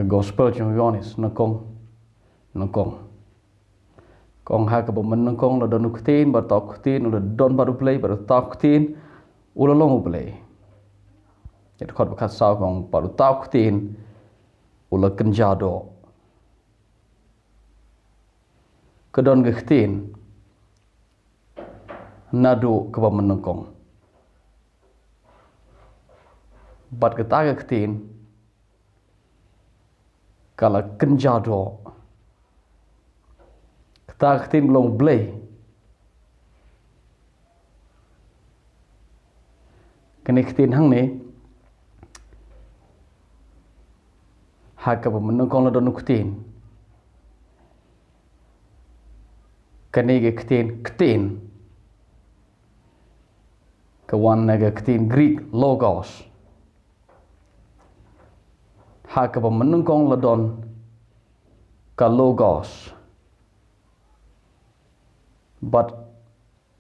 gospel trong Yohanes nangkong kong ha ka bamen nangkong la don kutin bar ta kutin ula don baru Blei bar ta kutin ula long Blei it khot bakat saw kong baru ta kutin ula kenjado kedon kutin nadu ka bamen nangkong bat kata kutin kala kenjado kata ketin belum Blei kini ketin hang ni haka pemenungkong ladon ketin kini ketin kawan naga ketin Greek logos haka pemenungkong ladon ka logos but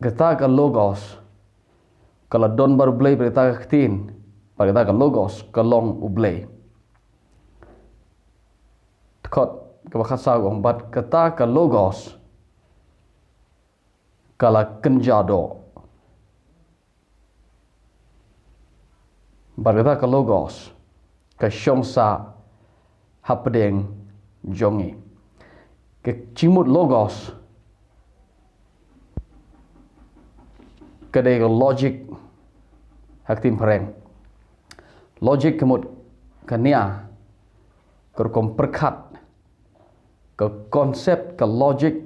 kita ka logos kalau don baru Blei kita ketin kita ka logos kalong u Blei tekot kebakasa gong but kita ka logos kala kenjado but kita ka logos ka syongsa hapdeng jongi ke cimut logos kedai logic haktim pereng logic kemud kania kerkom perkat ke konsep ke logic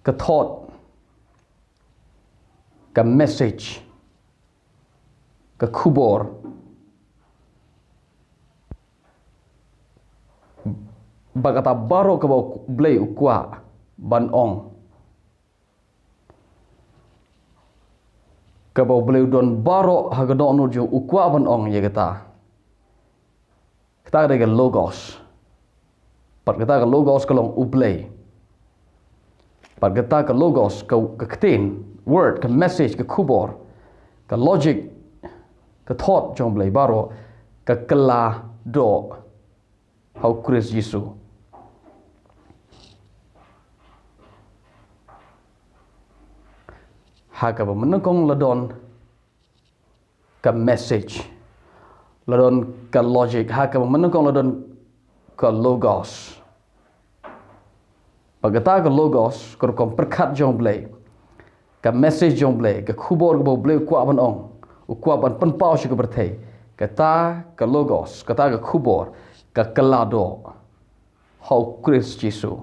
ke thought ke message ke kubor bagata baro ke Blei ukwa ban ong kabau Blei don baro hagadon nuju ukwa ban ong ye kita ada logos pat kita ke logos kalong u Blei pat kita ke logos ke ketin word ke message ke kubor ke logic ke thought jong Blei baro ke kela do hau Kristus Yesus haka menengkong ladon ke message ladon ke logic haka menengkong ladon ke logos pagata ke logos kerkom perkat jong Blei ke message jong Blei ke kubor ke Blei ku aban ong ku aban penpau shi ke berthei kata ke logos kata ke kubor ke kelado hau Kristus Yesus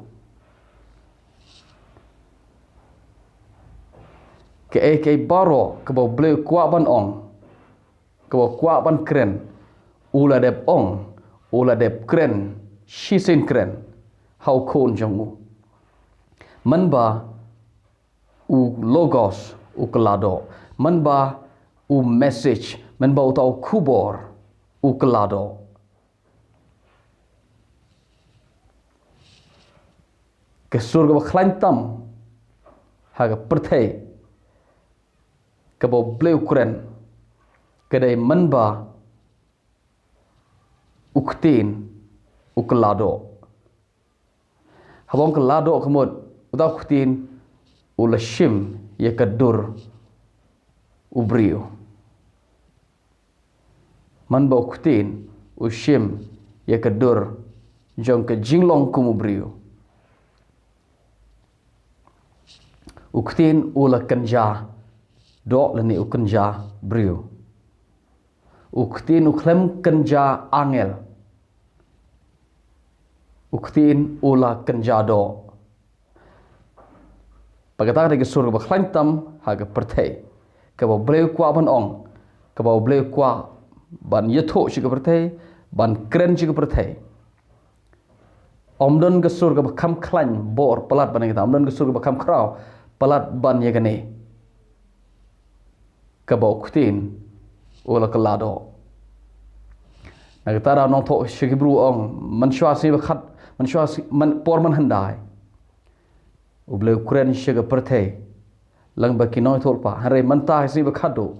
ke baro ke Blei kuat ban ong ke kuat ban kren ula dep ong ula dep kren shisin kren hau kon jongu manba u logos u kelado manba u message manba u tau kubor u kelado ke surga baklantam haga perthei kabau Blei Ukraine kedai menba uktin ukelado habong kelado kemud utau uktin ulashim ya kedur ubriu menba uktin ushim ya kedur jong ke jinglong kumubriu uktin ula kenja dok leni ukenja briu uktin uklem kenja angel uktin ula kenja do pagata de surga baklantam haga perthei kabau Blei kwa ban ong kabau Blei kwa ban yetho shi ke perthei ban kren shi ke perthei omdon ke surga bakam klan bor pelat ban kita omdon ke surga bakam krau pelat ban ye gane kabau kutin ula kelado nak tara nong tho shigibru ong mansyasi bakhat mansyasi man por man handai u Blei Ukraine shiga perthei lang baki noi tholpa hare manta si bakhado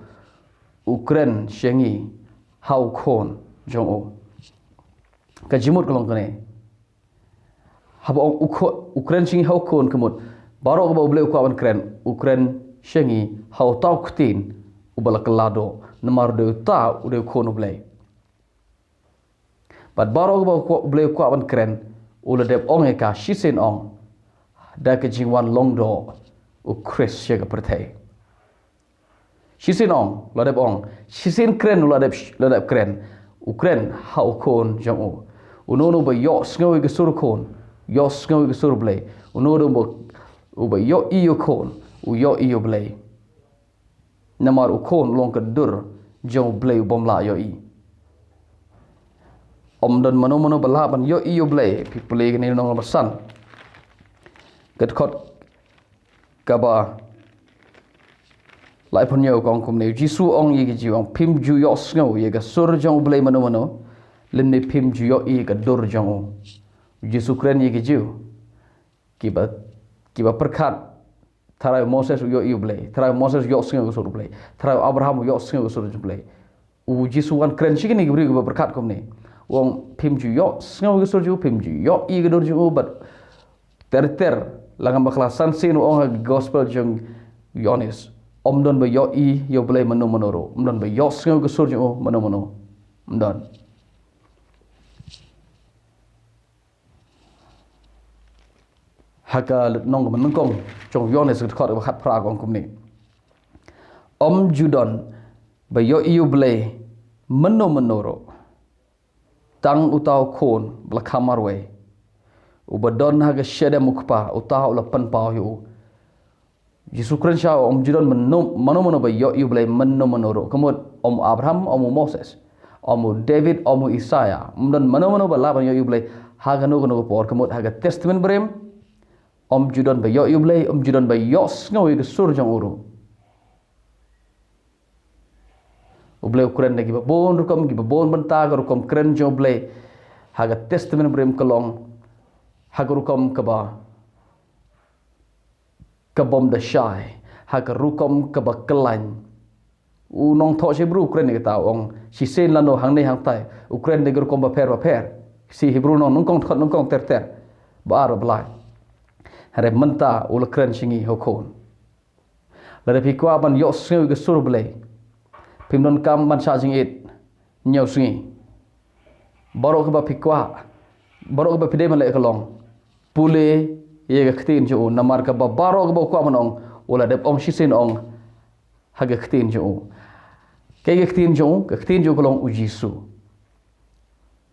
Ukraine shengi hau khon jong o ka jimut kolong kene haba ong Ukraine sing hau kon kemut baro ka Blei kwa ban kren Ukraine shingi hau tau kutin ubala kelado namar de ta ude kon Blei but baro ka Blei kwa ban kren ula dep ong ka shisen ong da ka jingwan longdo u Chris shega pertai shisen ong la dep ong shisen kren ula dep kren Ukraine hau kon jong unono ba yo sngoy ga sur kon yo sngoy ga sur Blei unono ba yo iyo kon u yo iyo Blei namar u kon long ka dur jong Blei bom la yo i dan mano bala ban yo iyo Blei people ga ni nong san gat khot ka ba lai phonyo kong kum ne jisu ong yi gi ong phim ju yo sngoy ye ga sur jong Blei mano len ne phim ju yo i ga dur jong jisu kren yi gi ju kiba perkat tarai Moses yo iyo Blei tarai Moses yo sngoy sur Blei tarai Abraham yo sngoy sur Blei u jisu wan kren chi ni gi ba perkat kum ne wong phim ju yo sngoy sur ju phim ju yo i ga dur ju but ter langam bakhlasan sin ong gospel jong Yonis don ba yo i yo Blei mano ro don ba yo sngoy sur ju mano don haka nong man kong chong Yonis khot ba khat pra kong kum ni judon ba yo i yo Blei mano ro tang utau kon bla kamarwe ubadon haga shede mukpa utau la pan pau yu Yesus Kristus judon mano ba yo i Blei mano ro kamot Abraham Moses David Isaiah don mano ba la ba yo i Blei haga no por kamot haga testament brem judon ba yo i Blei judon ba yo sngoy ga sur jong uru Blei Ukraine gi ba bon rukom gi ba bon banta ga rukom kren jong Blei haga testament brem kalong haga rukom ka ba ka bom da shai haga rukom ka ba klan nong tho che bru Ukraine ga ta ong si sen lano hang nei hang tai Ukraine ga rukom ba per si Hebrew nong kong ter ba ro blai hare menta ul kren singi hokon la de pikwa ban yo sngoy ga sur Blei pimdon kam ban sa jingit nyau singi baro ka ba pikwa baro ka ba pide man le kalong pule ye ga khtin ju namar ka ba baro ka ba kwa manong ula dep ong shisen ong haga khtin ju ke ga khtin ju kalong u Jisu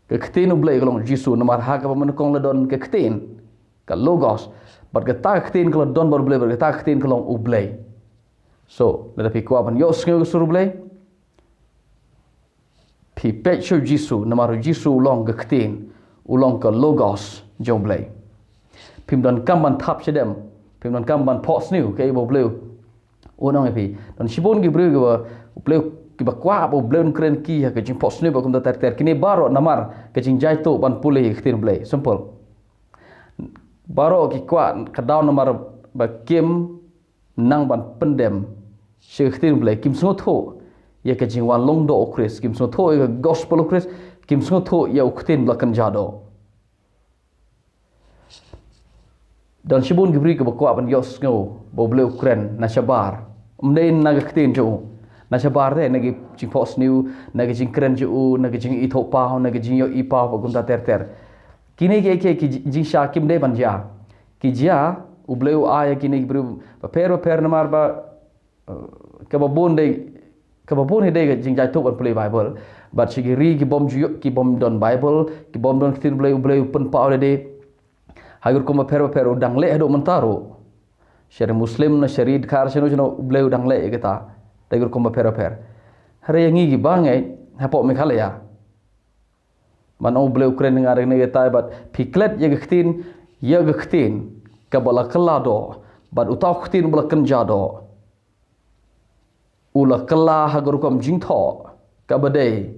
ka khtin u Blei kalong Jisu namar ha ka ba man kong la don ka khtin ka logos but ka ta khtin kalong don bor Blei ka ta khtin kalong u Blei so la pikwa ban yo sngoy sur Blei pi pecho Jisu namar Jisu long ga khtin ulong ka logos jong Blei pimdon kamban thap chedem pimdon kamban pos new ke bo Blei unong epi don shibon gi Blei ga Blei ki ba kwa bo Blei kren ki ha ka jing pos new ba kum da ter kini baro namar ka jing jai to ban pule khtin Blei simple baro ki kwa ka daw namar ba kim nang ban pendem she khtin Blei kim so tho ye ka jing wan long do Chris kim so tho ye gospel Chris kim so tho ye khtin bla kan jado dan shibun gibri ka bakwa ban yos ngo bo Blei Ukraine na shabar mnen na khtin jo na shabar de na gi jing pos new na gi jing kren jo na gi jing i tho pa na gi jing yo i pa ba gum da ter kini ke ki jing sha kim de ban ja ki ja u Blei a ya kini gibri ba per na mar ba ka ba bon de ga jing jai to ban Blei Bible but sigiri ki bom ju ki bom don Bible ki bom don khtin Blei pen pa de hagur ko ma per udang le do mentaro syari muslim na syari khar seno jono Blei udang le kita hagur ko ma per hare ngi gi bangai hapo me khala ya man o Blei Ukraine ngar ne kita bat piklet ye gkhtin ka bala kala do bat utaw khtin bala kan jado ula kala hagur ko jing tho ka bade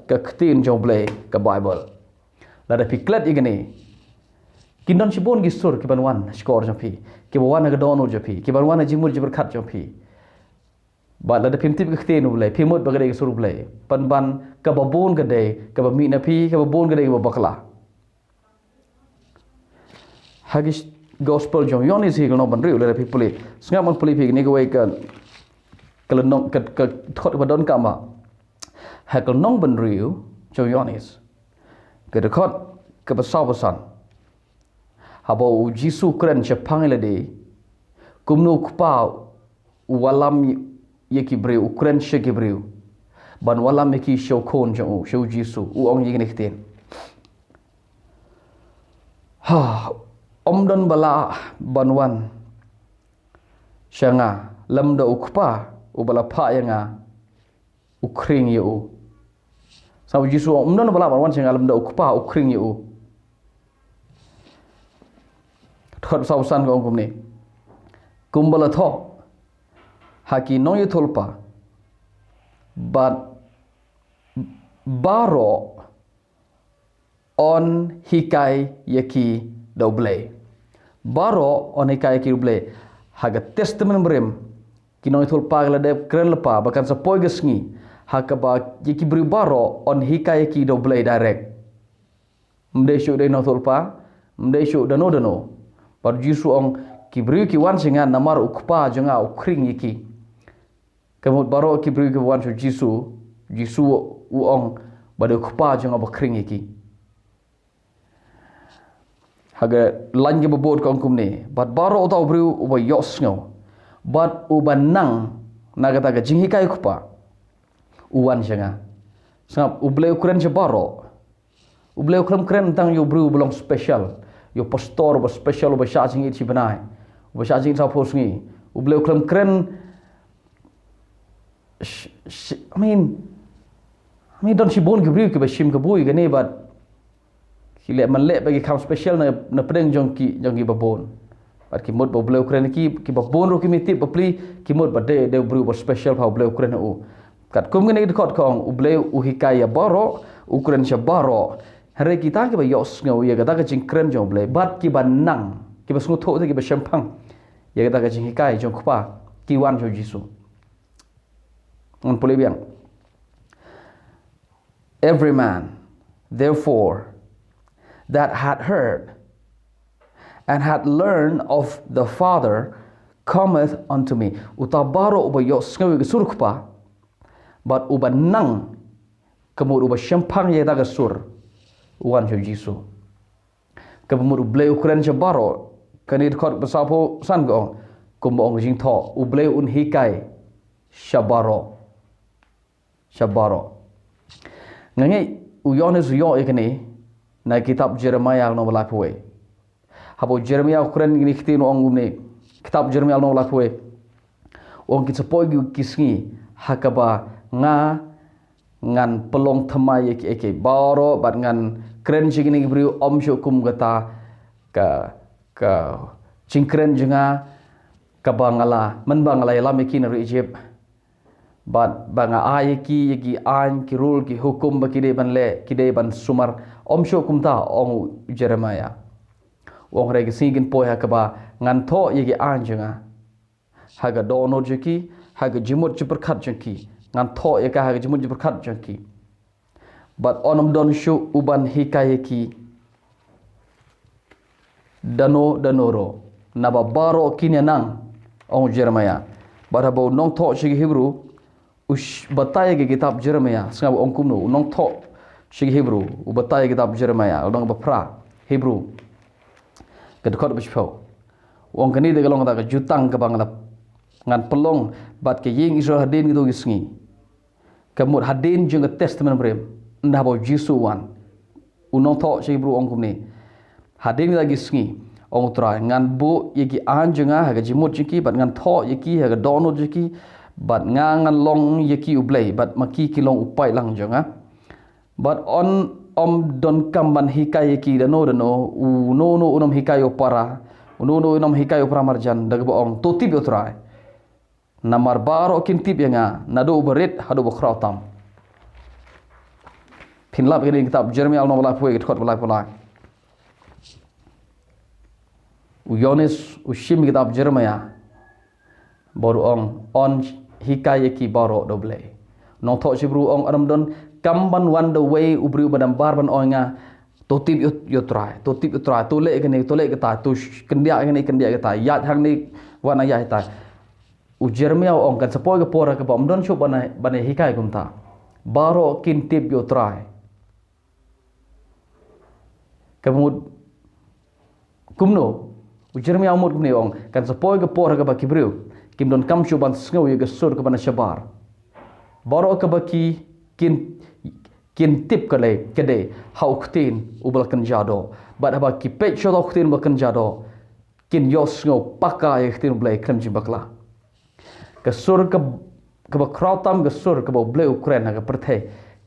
ka khtin jong Blei ka Bible la da piklet igni Kindon shibon gisur kiban wan skor jampi kiban wan ga donor jampi kiban wan jimur jibur khat jampi Bat la da pim tip ke khte nu Blei pimut ba gade ke sur Blei pan ban ka babon gade ka ba mi na pi ka babon gade ka ba bakla hagis gospel jong yonis hi no ban riu le pi puli sngap man puli pi ni ko wei ka nong ka thot ba don ka ma ha ka nong ban riu jong yonis ka de khot ka ba saw ba san ha bo jisu kren che phang le de kumno kpa walam yeki breu ukren sheki breu ban walam yeki show kon jong show jisu u ong yeki nekten ha omdon bala banwan shanga lamda ukpa u bala pha yanga ukring yu sau jisu omdon bala banwan shanga lamda ukpa ukring yu thot sau san ko ong ni kumbala tho haki tynjuh but baro on hikai yaki do Blei baro on hikai yaki do Blei haga testament brem ki tynjuh gala de kren lepa bahkan sepoi gesngi haka ba yaki beri baro on hikai yaki do Blei direct mdeshu de tynjuh mdeshu dano par jisu ong ki beri ki wan singa namar ukpa jonga ukring yaki kemut baro ki beri ki wan jisu u ong bade ukpa jonga bakring yaki haga lan ke bobot kong kumne bat baro tau beri uba yos ngo bat uba nang nagata ga jinghikai ukpa uwan jonga sangap ublei ukren je baro ublei ukren kren tang yo beri belong special yo pastor ba special ba charging it banai ba charging sa posngi ublei ukren kren I mean don si bon gebri ke bashim ke bui gane bat kile man le bagi kam special na pedeng jong ki babon bat ki mod boble Ukraine ki babon ro ki miti papli ki mod ba de bru ba special pa boble Ukraine u kat kum gane kot kong uble u hikaya baro Ukraine sha baro hare kita ki ba yos ngau ye gata ka jing kren jong ble bat ki ba nang ki ba sngu tho ki ba shampang ye gata ka jing hikai jong kpa ki wan jo jisu on puli biang every man therefore that had heard and had learned of the Father cometh unto me utabaro uba yos ngau ge surkpa but uba nang kemur uba shampang ye daga sur wan jo jisu kemur Blei Ukraine jabaro kanit khot basapo san go kum ong jing tho ublei un hikai shabaro ngangai uyones yo ikani na kitab Jeremiah no balapwe habo Jeremiah Ukraine ni kitino ongumne kitab Jeremiah no balapwe ong kitsapoy kisngi hakaba nga ngan pelong thamai eke baro bat ngan kren jigini bri om shukum gata ka cingkren jenga ka bangala men bangala yalam ikin ri Egypt bat banga ayeki yegi an ki rule ki hukum bakide ban le kide ban sumar om shukum ta ong Jeremiah ong regi sigin poy hakaba ngan tho yegi an jenga haga dono jeki haga jimut jiperkhat jeki ngan tho yeka haga jimut jiperkhat jeki but onom don shu uban hikayeki danoro naba baro kinyanang ong Jeremiah barabo nong tho shigi Hebrew ush bataya ke kitab Jeremiah sangab ong kumno nong tho shigi Hebrew u bataya kitab Jeremiah nong bapra Hebrew kedekot bishpo ong kani de galong ta jutang ke bangla ngan pelong bat ke ying Israel hadin gitu gisngi kemut hadin jeung testament brem ndah bo jisu wan unong tho shigi Hebrew ong kumni hadin lagi gisngi ong tra ngan bu yegi anjenga haga jimut jiki bat ngan tho yeki haga dono jiki bat ngan long yeki ublei bat maki kilong upai lang jonga but on om don kamban hikai yeki dano uno unom hikai opara uno unom hikai opara marjan daga ong totip utrai namar baro kintip yanga nado berit hado bokrautam pinlap ini kitab Jeremiah no bala puai khot bala uyones ushim kitab Jeremiah baru on hikai ki baro do Blei nong tho sibru ong adam don kamban one the way ubri badam bar ban onga to tip yo try to tip yo try to le ke ta to kendia ke ta yat hang ni wana ya ta u Jeremia ong kan sepoi ke pora ke bom don shu bana hikai kum ta baro kin tip yo try kemud kumno u Jeremia umut kumni ong kan sepoi ke pora ke ba kibriu kim don kam shu ban sngo ye ke sur ke bana shabar baro ke ba ki kin tip kale kede hau ktin ubal kan jado bad haba ki pet shot ktin ba kan jado kin yos ngo paka ye ktin Blei klem jim bakla ke sur ke ba krautam ke sur ke ba Blei Ukraine ke perthe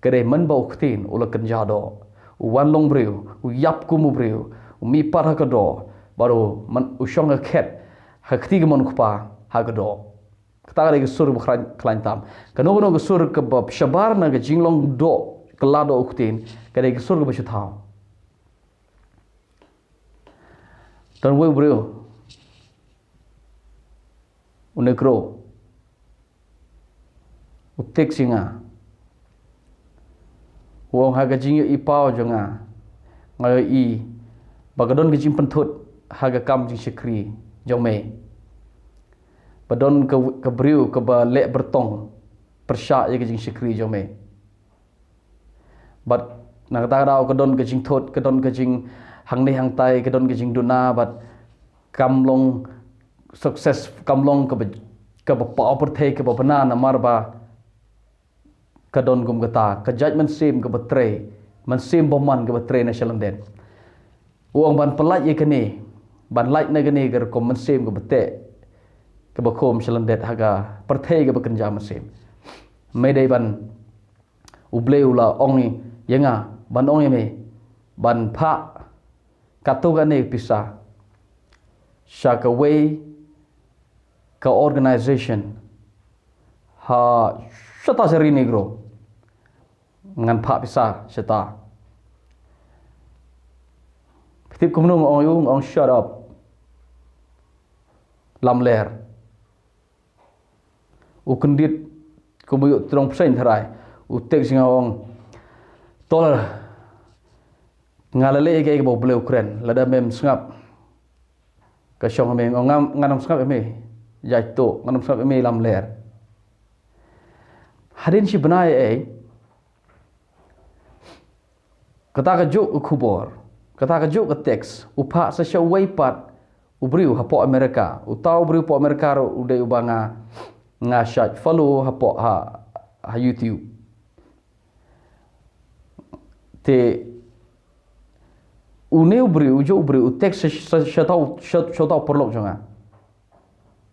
kede man ba ktin ula kan jado wan long briu u yap ku mu briu mi par ha do baru man u shong ket ha kti ke mon kpa ha do kata ke sur bu klan tam kano ke sur ke ba shabar na ke jinglong do kelado uktin kade ke sur ke ba thau dan we brio unekro utek singa wong ha ke jing i pau jonga ngai i bagadon ke jing penthut ha ke kam jing sikri jome badon ke brio ke ba lek bertong persya ye ke jing sikri jome but nak ta dau ke don ke jing thot ke don ke jing hang ni hang tai ke don ke jing duna but kam long success kam long ke ba pau perthe ke ba bana na marba ke don gum gata ke judgment sim ke betre man sim boman ke betre na shalanden uang ban pelat ye kene ban light na kene ke kom man sim ke bete ke bakom shalandet haga perthe ke bekerja mesim medai ban Blei ula ongi yenga ban ongi me ban pa katuga ne pisa shaka way ka organization ha shata seri negro ngan pa pisa shata tip kumno ong shut up lam ler u kendit kubuyu trong psen tharai u tek singa ong tol ngalale ke bo Blei Ukraine lada mem sngap ka shong me ngam sngap me jai to ngam sngap me lam ler hadin si benai kata ka juk khubor kata ka juk ka teks upha sa shawai pat ubriu hapo Amerika utau briu po Amerika ro ude ubanga nga shat follow hapo ha YouTube te uneu briu jo briu teks shatau perlok jonga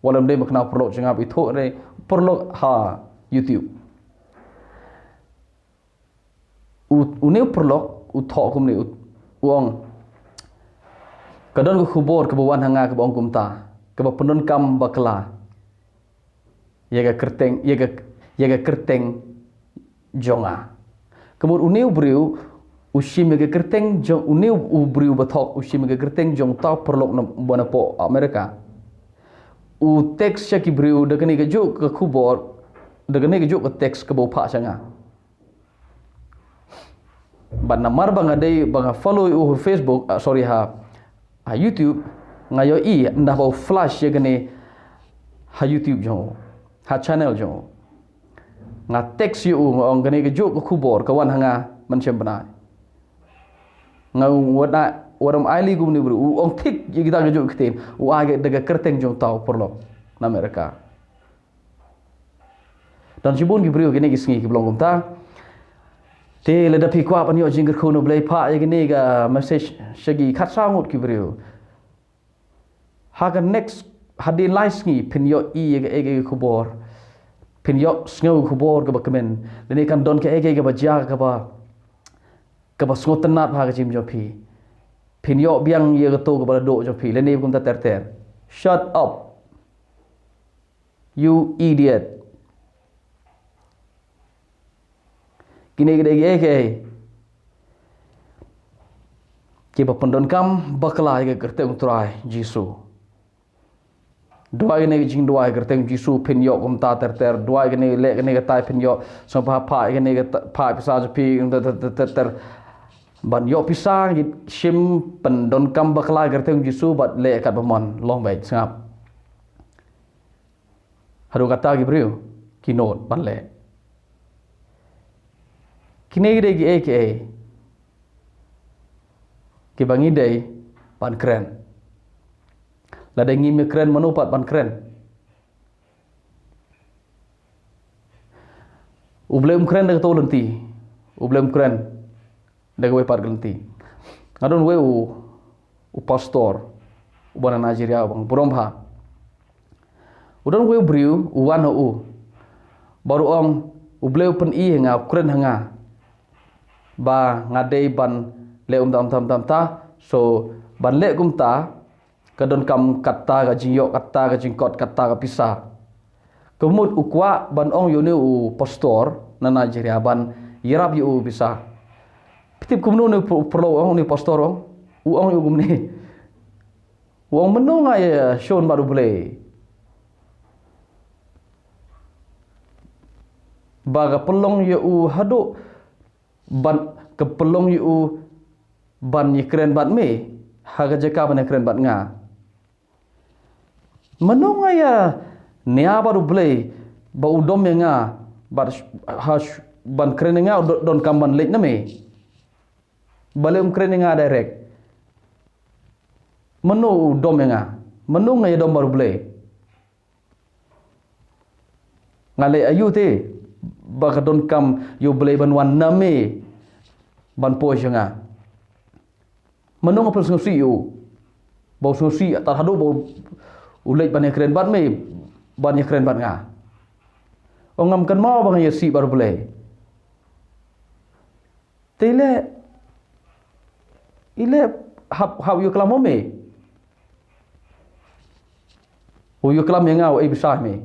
walam de makna perlok jonga bi tho re perlok ha YouTube uneu perlok u tho kum ni uong kadon ko khubor ke bawan hanga ke bong kumta ke ba penun kam bakla yaga kerteng jonga kemur uneu briu ushim ke kerteng jong uneu briu bathok ushim ke kerteng jong ta perlok na bona po Amerika u teks ki briu de ke juk ke khubor de ke juk ke teks ke bo pha changa ban namar banga dei banga follow u Facebook sorry ha YouTube ngayo i ndah bau flash ye gane ha YouTube jo ha channel jo nga text yu ong gane ke juk ku bor kawan hanga man chem bana ngau wadam aili gum ni bru ong tik ye kita ke juk kten u age daga kerteng jo tau perlo na Amerika dan jibun gi bru gane gi sngi ki blong ta te leda pi kwa pan yo jingger khono Blei pha ye gane ga message shagi khat sangut ki bru haga next hadin laisngi pin yo i ege khubor pin yo sngo khubor ga bakmen lene kan don ke ege ga baja ga ba sngotanat ha ga jim jo pi pin yo biang ye ga to ga ba do jo pi lene kum ta ter shut up you idiot kini gede ege ke ba pandon kam bakla ga kerte utrai jisu dua ini jing dua gerteng Jisu pinyo kumta ter dua ini lek ini ketai pinyo so pa ini pa pisah jepi ter ban yo pisang sim pendon kam bakla gerteng Jisu bat lek kat pemon long baik sengap haru kata gibriu kinot ban lek kini de gi ki bangi dei pan keren la dengi mi keren manupat pan keren ublem keren de to lenti ublem keren de we par lenti ngadon we u pastor u bana Nigeria bang buromha udon we briu u wan u baru ong ubleu pen I nga keren hanga ba ngadei ban le tam ta so ban le kum ta kadon kam kata ga jingyok kata ga jingkot kata ga pisah kemud ukwa ban ong yuni u pastor na Nigeria ban yirap yu bisa pitip kumno ni perlu ong ni pastor ong yu gumni wong menung ay shon baru Blei baga pelong yu hadu ban kepelong yu ban ye keren bat me haga jaka ban keren bat nga menung aya nia baru Blei ba udom nga bat has ban keren nga don kamban lek na me balem keren nga direct menu udom nga menung aya dom baru Blei ngale ayu te ba don kam yu Blei ban wan na me ban po nga menung apa sengsi yu bau sengsi tar hadu bau ulek ban keren bat me ban keren bat nga ongam kan mau bang ya si baru Blei tele ile hab yu kelam me yu kelam yang ngau besar me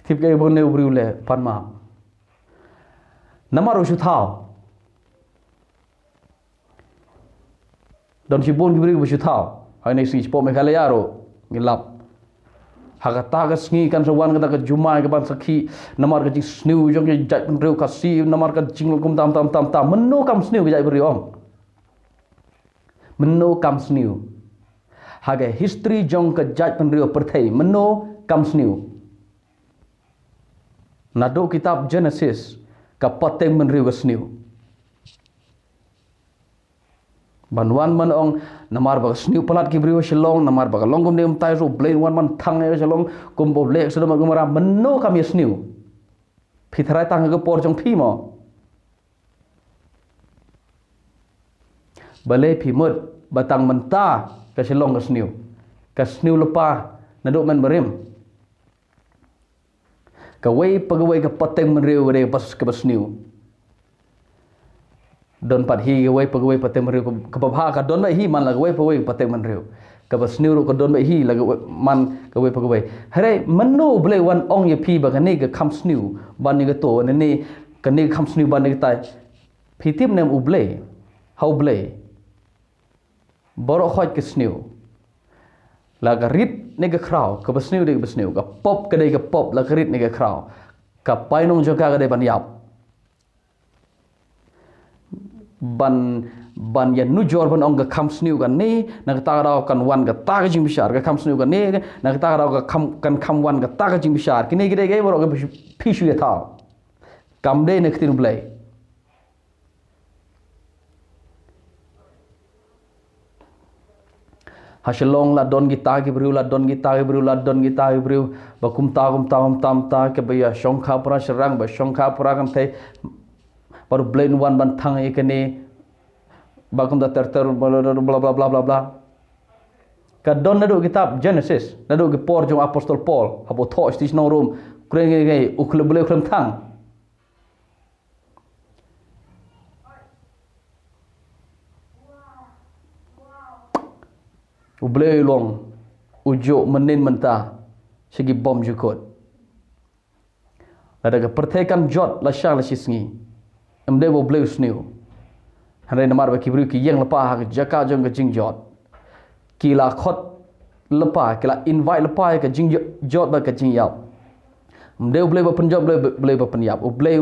tip ke bon ne ubri ule pan ma namaru shu thao don sibon gibri bu shu thao hai nei si po me kale yaro ngilap hagata ga sngi kan sawan kata ka jumai ka ban sakhi namar ka jing sniu jong je jat pen reu ka si namar ka jing kum tam menno kam sniu jai beri om menno kam sniu haga history jong ka jat pen reu perthai menno kam sniu nado kitab Genesis ka pateng men reu sniu banwan man ong namar ba sniu palat ki brio shalong namar ba longom nem tai ro Blei wan man thang e shalong kum bo lek sedam gumara menno kam ye sniu phithrai tang ga por jong phi mo balai phi mut batang menta ka shalong ka sniu lepa nado men berim ka wei pagawai ka pateng men reu re pas ka sniu don pat hi wei pagawai pateng men reu ka babha ka don hi man la wei pagawai pateng men reu ka sniu ka don hi la man ka wei pagawai hare menno Blei wan ong ye phi ba ka ni ka kham sniu ban ni ka to ni ka ni kham sniu ban ni tai phi tip nem u Blei hau Blei boro khoj ka sniu la ka rit ni ka kraw ka sniu de ka sniu ka pop ka de ka pop la ka rit ni ka kraw ka painong joka ka de ban yap ban ya nujor ban ong ka kham sniu kan ni na ka ta raw kan wan ka ta ka jing bishar ka kham sniu kan ni na ka ta raw ka kham wan ka ta ka jing bishar kini gide ge boro ka phi shu ya tha kam de ne khtin Blei hasilong la don gita ki briu la don gita ki briu la don gita ki briu ba kum ta ke ba ya shongkha pra shrang ba shongkha pra kan thai par Blei wan ban thang e kene ba kum da ter bla bla bla bla ka don na do kitab Genesis na do ki por jong apostol Paul habo tho stis no room kren ge ukhle Blei khlem thang Blei long ujo menin menta segi bom jukot ada ke pertekan jot la syang la sisngi amde bo Blei sniu hare namar ba kibru ki yang lepa ha jaka jong ke jing jot ki la khot lepa kala invite lepa ke jing jot ba ke jing yap mdeu Blei ba penjot Blei ba penyap Blei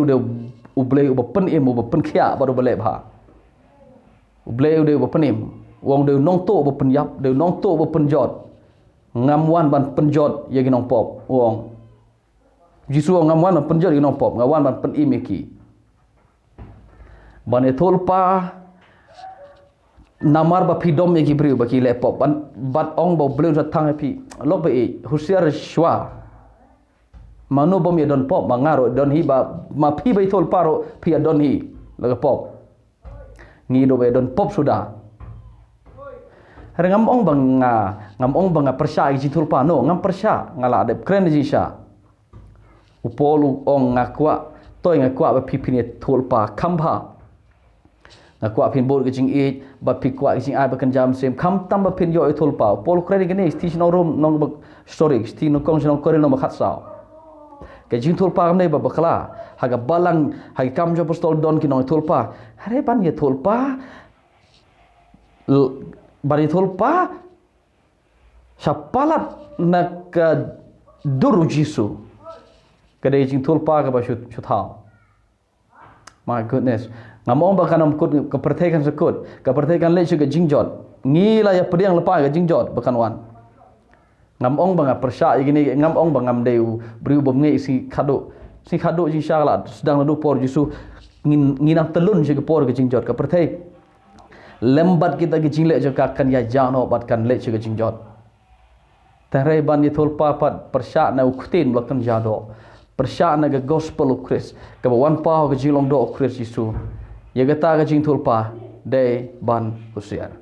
Blei ba penim ba penkhia baru balik ba Blei ba penim wong deu nong to ba penyap deu nong to ba penjot ngamwan ban penjot ye ginong pop wong jisu ngamwan ban penjot ginong pop ngawan ban penim iki ban etolpa namar ba pidom ye gibriu ba ki lepop bat ong ba Blei sa thang pi lok ba e husiar shwa manu bom ye don pop mangaro don hi ba ma pi ba etolpa ro pi don hi laga pop ni do be don pop sudah ngam ong bang persya gi tulpa no ngam persya ngala de kren ji sha upolu ong ngakwa toy ngakwa ba pipine tulpa kamba ngakwa pin bol gi jing e ba pikwa gi jing ai ba kan jam sem kam tam ba pin yo e tulpa pol kren gi ne sti no rom nong ba story sti no kong no kore no ba khat sao ke jing tulpa kam ne ba bakla haga balang haga kam jo postol don ki no tulpa hare ban ye tulpa bari tulpa sapalat nak duru jisu kadai jing tulpa ka ba shutau my goodness ngamong ba kanam kut ka pertekan sekut ka pertekan le juga jingjot ngila ya pediang lepa ka jingjot bakan wan ngamong ba persya gini ngamong ba ngam deu briu bom ngai si khado ji syala sedang ladu por jisu nginang telun je ke por ka jingjot ka pertek lembat kita ke jinglek je kan ya jano bat kan lek je jingjot tarai ban yithol papat persya na ukutin blakan jado persya na ke gospel of Christ ka wan pa ke jilong do Christ Yesu ya kata ke jingthol pa dei ban husiar